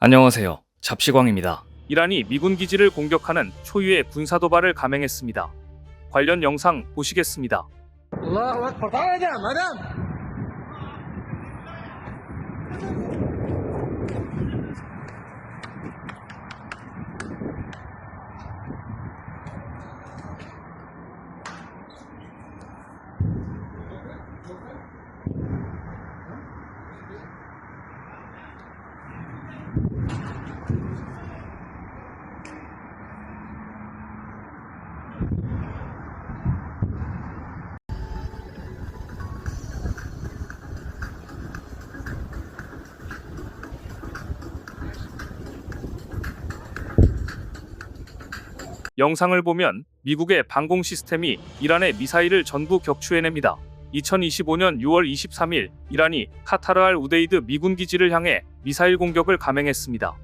안녕하세요. 잡시광입니다. 이란이 미군 기지를 공격하는 초유의 군사도발을 감행했습니다. 관련 영상 보시겠습니다. الله اكبر تعال يا مدام مدام 영상을 보면 미국의 방공 시스템이 이란의 미사일을 전부 격추해냅니다. 2025년 6월 23일 이란이 카타르 알 우데이드 미군 기지를 향해 미사일 공격을 감행했습니다.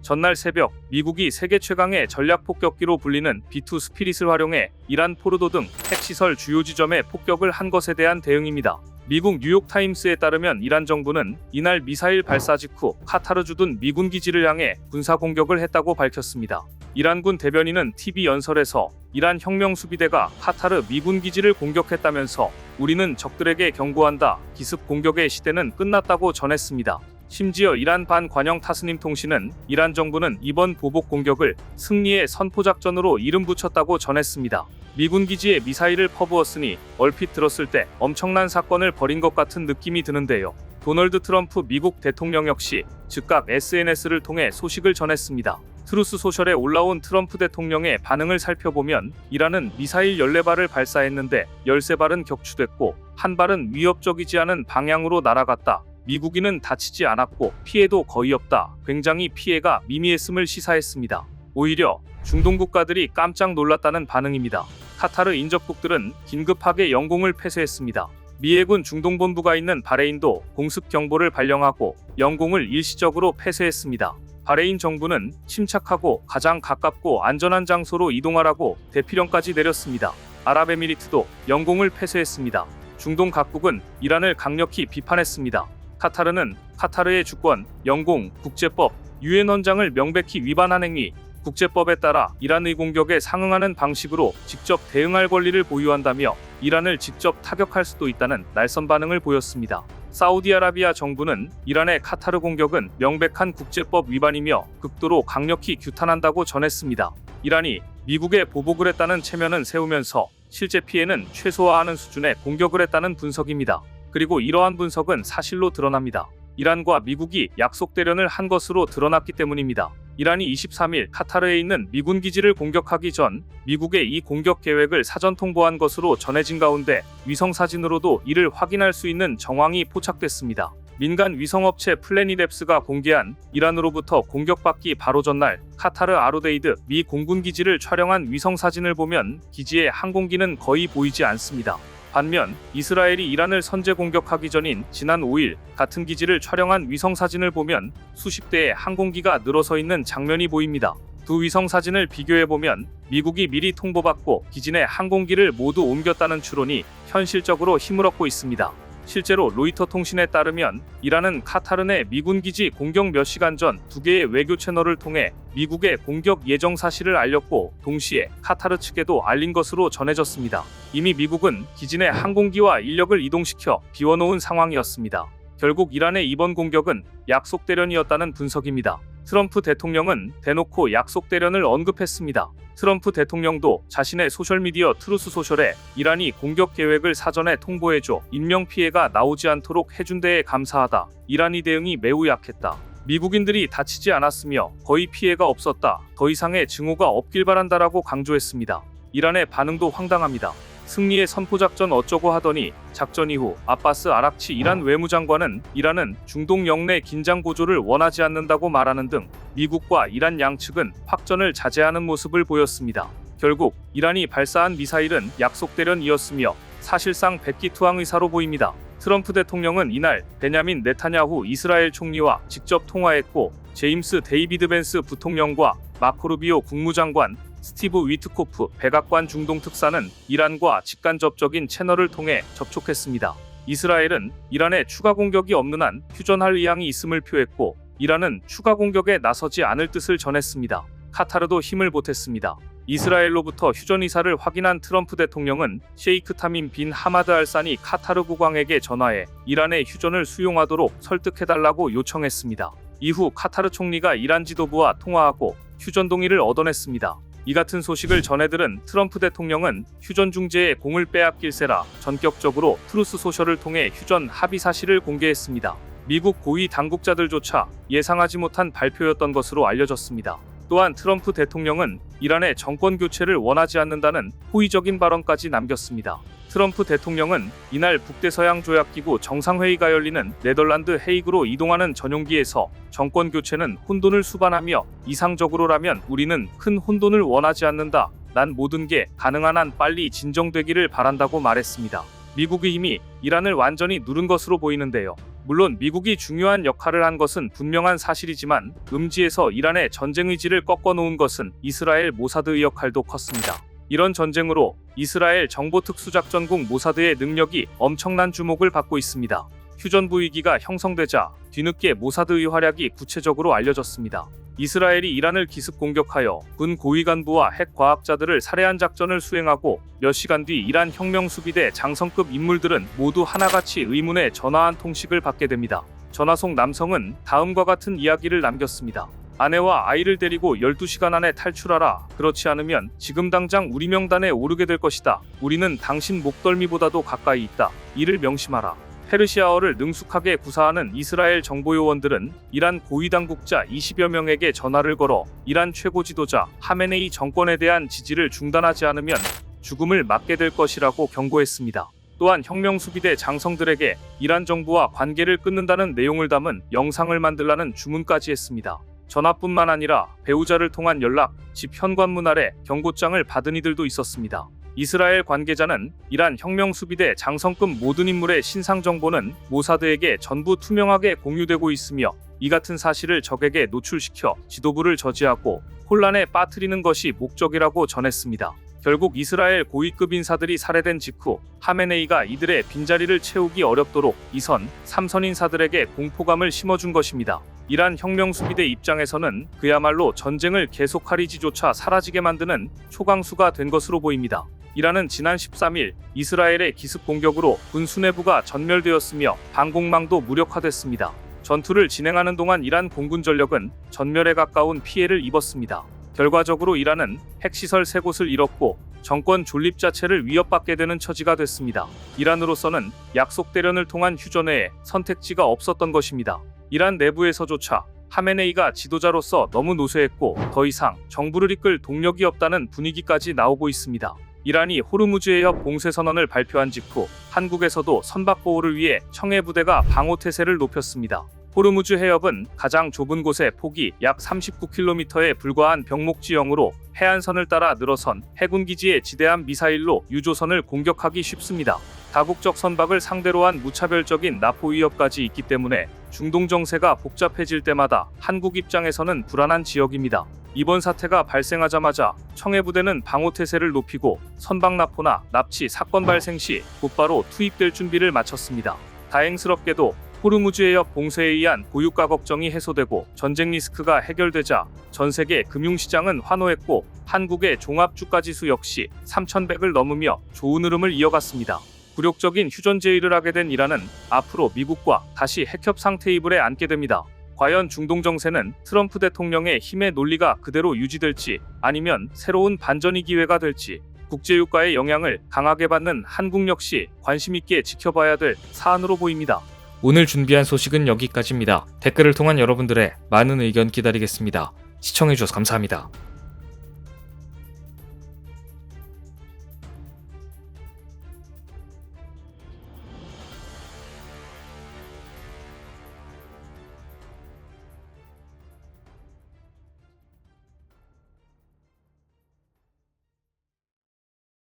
전날 새벽 미국이 세계 최강의 전략 폭격기로 불리는 B2 스피릿을 활용해 이란 포르도 등 핵시설 주요 지점에 폭격을 한 것에 대한 대응입니다. 미국 뉴욕타임스에 따르면 이란 정부는 이날 미사일 발사 직후 카타르 주둔 미군 기지를 향해 군사 공격을 했다고 밝혔습니다. 이란군 대변인은 TV 연설에서 이란 혁명수비대가 카타르 미군 기지를 공격했다면서 우리는 적들에게 경고한다. 기습 공격의 시대는 끝났다고 전했습니다. 심지어 이란 반관영 타스님 통신은 이란 정부는 이번 보복 공격을 승리의 선포작전으로 이름 붙였다고 전했습니다. 미군 기지에 미사일을 퍼부었으니 얼핏 들었을 때 엄청난 사건을 벌인 것 같은 느낌이 드는데요. 도널드 트럼프 미국 대통령 역시 즉각 SNS를 통해 소식을 전했습니다. 트루스 소셜에 올라온 트럼프 대통령의 반응을 살펴보면 이란은 미사일 14발을 발사했는데 13발은 격추됐고 한 발은 위협적이지 않은 방향으로 날아갔다. 미국인은 다치지 않았고 피해도 거의 없다. 굉장히 피해가 미미했음을 시사했습니다. 오히려 중동 국가들이 깜짝 놀랐다는 반응입니다. 카타르 인접국들은 긴급하게 영공을 폐쇄했습니다. 미 해군 중동본부가 있는 바레인도 공습 경보를 발령하고 영공을 일시적으로 폐쇄했습니다. 바레인 정부는 침착하고 가장 가깝고 안전한 장소로 이동하라고 대피령까지 내렸습니다. 아랍에미리트도 영공을 폐쇄했습니다. 중동 각국은 이란을 강력히 비판했습니다. 카타르는 카타르의 주권, 영공, 국제법, 유엔 헌장을 명백히 위반한 행위, 국제법에 따라 이란의 공격에 상응하는 방식으로 직접 대응할 권리를 보유한다며 이란을 직접 타격할 수도 있다는 날선 반응을 보였습니다. 사우디아라비아 정부는 이란의 카타르 공격은 명백한 국제법 위반이며 극도로 강력히 규탄한다고 전했습니다. 이란이 미국에 보복을 했다는 체면은 세우면서 실제 피해는 최소화하는 수준의 공격을 했다는 분석입니다. 그리고 이러한 분석은 사실로 드러납니다. 이란과 미국이 약속 대련을 한 것으로 드러났기 때문입니다. 이란이 23일 카타르에 있는 미군 기지를 공격하기 전 미국의 이 공격 계획을 사전 통보한 것으로 전해진 가운데 위성 사진으로도 이를 확인할 수 있는 정황이 포착됐습니다. 민간 위성업체 플래닛앱스가 공개한 이란으로부터 공격받기 바로 전날 카타르 아루데이드 미 공군 기지를 촬영한 위성 사진을 보면 기지의 항공기는 거의 보이지 않습니다. 반면 이스라엘이 이란을 선제 공격하기 전인 지난 5일 같은 기지를 촬영한 위성 사진을 보면 수십 대의 항공기가 늘어서 있는 장면이 보입니다. 두 위성 사진을 비교해보면 미국이 미리 통보받고 기지 내 항공기를 모두 옮겼다는 추론이 현실적으로 힘을 얻고 있습니다. 실제로 로이터 통신에 따르면 이란은 카타르 내 미군 기지 공격 몇 시간 전 2개의 외교 채널을 통해 미국의 공격 예정 사실을 알렸고 동시에 카타르 측에도 알린 것으로 전해졌습니다. 이미 미국은 기지 내 항공기와 인력을 이동시켜 비워놓은 상황이었습니다. 결국 이란의 이번 공격은 약속 대련이었다는 분석입니다. 트럼프 대통령은 대놓고 약속 대련을 언급했습니다. 트럼프 대통령도 자신의 소셜미디어 트루스 소셜에 이란이 공격 계획을 사전에 통보해줘 인명피해가 나오지 않도록 해준 데에 감사하다. 이란이 대응이 매우 약했다. 미국인들이 다치지 않았으며 거의 피해가 없었다. 더 이상의 증오가 없길 바란다라고 강조했습니다. 이란의 반응도 황당합니다. 승리의 선포작전 어쩌고 하더니 작전 이후 아바스 아락치 이란 외무장관은 이란은 중동 영내 긴장 고조를 원하지 않는다고 말하는 등 미국과 이란 양측은 확전을 자제하는 모습을 보였습니다. 결국 이란이 발사한 미사일은 약속 대련이었으며 사실상 백기투항 의사로 보입니다. 트럼프 대통령은 이날 베냐민 네타냐후 이스라엘 총리와 직접 통화했고 제임스 데이비드 벤스 부통령과 마코 루비오 국무장관, 스티브 위트코프 백악관 중동 특사는 이란과 직간접적인 채널을 통해 접촉했습니다. 이스라엘은 이란의 추가 공격이 없는 한 휴전할 의향이 있음을 표했고 이란은 추가 공격에 나서지 않을 뜻을 전했습니다. 카타르도 힘을 보탰습니다. 이스라엘로부터 휴전 의사를 확인한 트럼프 대통령은 셰이크 타민 빈 하마드 알산이 카타르 국왕에게 전화해 이란의 휴전을 수용하도록 설득해달라고 요청했습니다. 이후 카타르 총리가 이란 지도부와 통화하고 휴전 동의를 얻어냈습니다. 이 같은 소식을 전해들은 트럼프 대통령은 휴전 중재에 공을 빼앗길세라 전격적으로 트루스 소셜을 통해 휴전 합의 사실을 공개했습니다. 미국 고위 당국자들조차 예상하지 못한 발표였던 것으로 알려졌습니다. 또한 트럼프 대통령은 이란의 정권 교체를 원하지 않는다는 호의적인 발언까지 남겼습니다. 트럼프 대통령은 이날 북대서양 조약기구 정상회의가 열리는 네덜란드 헤이그로 이동하는 전용기에서 정권 교체는 혼돈을 수반하며 이상적으로라면 우리는 큰 혼돈을 원하지 않는다. 난 모든 게 가능한 한 빨리 진정되기를 바란다고 말했습니다. 미국이 이미 이란을 완전히 누른 것으로 보이는데요. 물론 미국이 중요한 역할을 한 것은 분명한 사실이지만 음지에서 이란의 전쟁 의지를 꺾어놓은 것은 이스라엘 모사드의 역할도 컸습니다. 이런 전쟁으로 이스라엘 정보특수작전국 모사드의 능력이 엄청난 주목을 받고 있습니다. 휴전부 위기가 형성되자 뒤늦게 모사드의 활약이 구체적으로 알려졌습니다. 이스라엘이 이란을 기습 공격하여 군 고위 간부와 핵 과학자들을 살해한 작전을 수행하고 몇 시간 뒤 이란 혁명수비대 장성급 인물들은 모두 하나같이 의문의 전화 한 통씩을 받게 됩니다. 전화 속 남성은 다음과 같은 이야기를 남겼습니다. 아내와 아이를 데리고 12시간 안에 탈출하라. 그렇지 않으면 지금 당장 우리 명단에 오르게 될 것이다. 우리는 당신 목덜미보다도 가까이 있다. 이를 명심하라. 페르시아어를 능숙하게 구사하는 이스라엘 정보요원들은 이란 고위당국자 20여 명에게 전화를 걸어 이란 최고 지도자 하메네이 정권에 대한 지지를 중단하지 않으면 죽음을 맞게 될 것이라고 경고했습니다. 또한 혁명수비대 장성들에게 이란 정부와 관계를 끊는다는 내용을 담은 영상을 만들라는 주문까지 했습니다. 전화뿐만 아니라 배우자를 통한 연락, 집 현관문 아래 경고장을 받은 이들도 있었습니다. 이스라엘 관계자는 이란 혁명수비대 장성급 모든 인물의 신상 정보는 모사드에게 전부 투명하게 공유되고 있으며 이 같은 사실을 적에게 노출시켜 지도부를 저지하고 혼란에 빠뜨리는 것이 목적이라고 전했습니다. 결국 이스라엘 고위급 인사들이 살해된 직후 하메네이가 이들의 빈자리를 채우기 어렵도록 2선, 3선 인사들에게 공포감을 심어준 것입니다. 이란 혁명수비대 입장에서는 그야말로 전쟁을 계속하리지조차 사라지게 만드는 초강수가 된 것으로 보입니다. 이란은 지난 13일 이스라엘의 기습 공격으로 군 수뇌부가 전멸되었으며 방공망도 무력화됐습니다. 전투를 진행하는 동안 이란 공군 전력은 전멸에 가까운 피해를 입었습니다. 결과적으로 이란은 핵시설 3곳을 잃었고 정권 존립 자체를 위협받게 되는 처지가 됐습니다. 이란으로서는 약속 대련을 통한 휴전 외에 선택지가 없었던 것입니다. 이란 내부에서조차 하메네이가 지도자로서 너무 노쇠했고 더 이상 정부를 이끌 동력이 없다는 분위기까지 나오고 있습니다. 이란이 호르무즈 해협 봉쇄 선언을 발표한 직후 한국에서도 선박 보호를 위해 청해 부대가 방호 태세를 높였습니다. 호르무즈 해협은 가장 좁은 곳의 폭이 약 39km에 불과한 병목지형으로 해안선을 따라 늘어선 해군기지에 지대한 미사일로 유조선을 공격하기 쉽습니다. 다국적 선박을 상대로 한 무차별적인 납포 위협까지 있기 때문에 중동 정세가 복잡해질 때마다 한국 입장에서는 불안한 지역입니다. 이번 사태가 발생하자마자 청해부대는 방호태세를 높이고 선박 납포나 납치 사건 발생 시 곧바로 투입될 준비를 마쳤습니다. 다행스럽게도 호르무즈 해협 봉쇄에 의한 고유가 걱정이 해소되고 전쟁 리스크가 해결되자 전 세계 금융시장은 환호했고 한국의 종합주가지수 역시 3,100을 넘으며 좋은 흐름을 이어갔습니다. 굴욕적인 휴전 제의를 하게 된 이란은 앞으로 미국과 다시 핵협상 테이블에 앉게 됩니다. 과연 중동 정세는 트럼프 대통령의 힘의 논리가 그대로 유지될지 아니면 새로운 반전의 기회가 될지 국제유가의 영향을 강하게 받는 한국 역시 관심 있게 지켜봐야 될 사안으로 보입니다. 오늘 준비한 소식은 여기까지입니다. 댓글을 통한 여러분들의 많은 의견 기다리겠습니다. 시청해주셔서 감사합니다.